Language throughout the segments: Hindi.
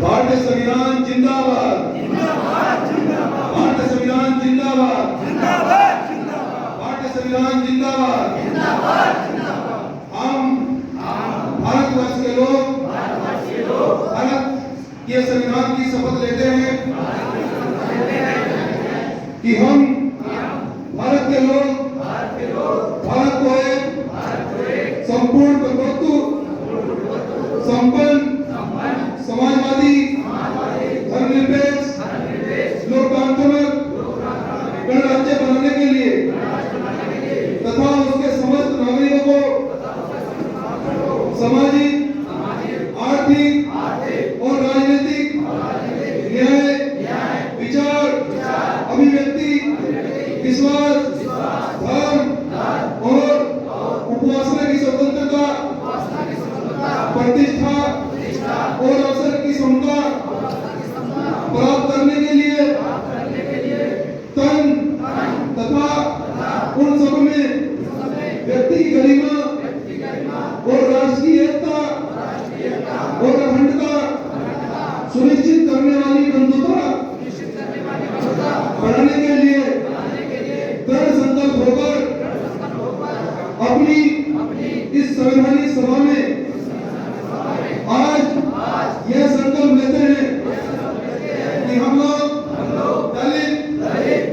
भारतीय संविधान जिंदाबाद, भारतीय संविधान जिंदाबाद, भारतीय संविधान जिंदाबाद। हम भारतवर्ष के लोग भारत के संविधान की शपथ लेते हैं कि हम भारत के लोग भारत को एक संपूर्ण प्रभुत्व संपन्न समाजवादी धर्मनिरपेक्ष लोकतांत्रिक गणराज्य बनाने के लिए तथा उसके समस्त नागरिकों को सामाजिक, आर्थिक और राजनीतिक न्याय, विचार, अभिव्यक्ति, विश्वास, धर्म और उपासना की स्वतंत्रता, प्रतिष्ठा और अवसर की समता प्राप्त करने के लिए तन तथा उन सब में व्यक्ति की गरिमा और राष्ट्र की एकता और अखंडता सुनिश्चित करने वाली बंधुता बढ़ाने के लिए दृढ़ संकल्प होकर अपनी इस संवैधानिक सभा में आज यह संकल्प लेते हैं कि हम लोग दलित,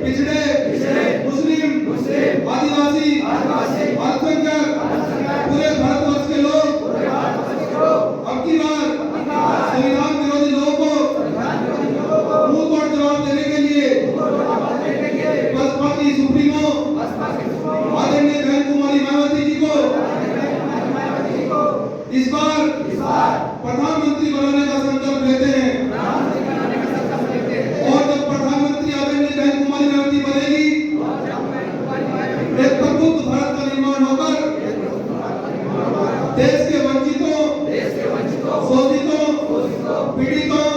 पिछड़े, मुस्लिम, आदिवासी, अल्पसंख्यक पूरे भारतवर्ष के लोग अब की बार संविधान विरोधी लोगों को मुंह तोड़ जवाब देने के लिए बसपा की सुप्रीमो आदरणीय बहन कुमारी मायावती जी को इस बार प्रधानमंत्री बनाने का संकल्प लेते हैं। और जब प्रधानमंत्री आदरणीय बहन कुमारी मायावती बनेगी, एक प्रबुद्ध भारत का निर्माण होकर देश के वंचितों, शोषितों, पीड़ितों,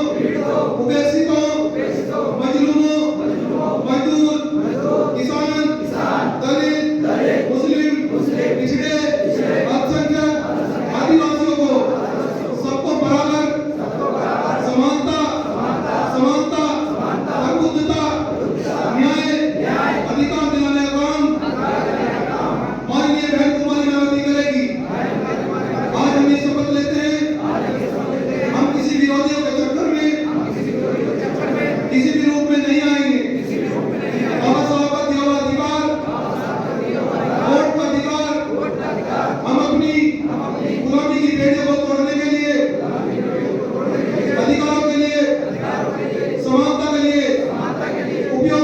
उपेक्षितों, मजलूमों, मजदूर, किसान, दलित, मुस्लिम, पिछड़े, अल्पसंख्यक, आदिवासियों को सबको बराबर समानता, प्रबुद्धता, न्याय, अधिकार दिलाने का काम माननीय बहन कुमारी मायावती करेगी। आज हम ये शपथ लेते हैं हम किसी विरोधियों के चक्कर में किसी भी रूप में नहीं आएंगे। बाबा साहब का दिया हुआ अधिकार, वोट का अधिकार हम अपनी गुलामी की बेड़ियों को तोड़ने के लिए, अधिकारों के लिए, समानता के लिए उपयोग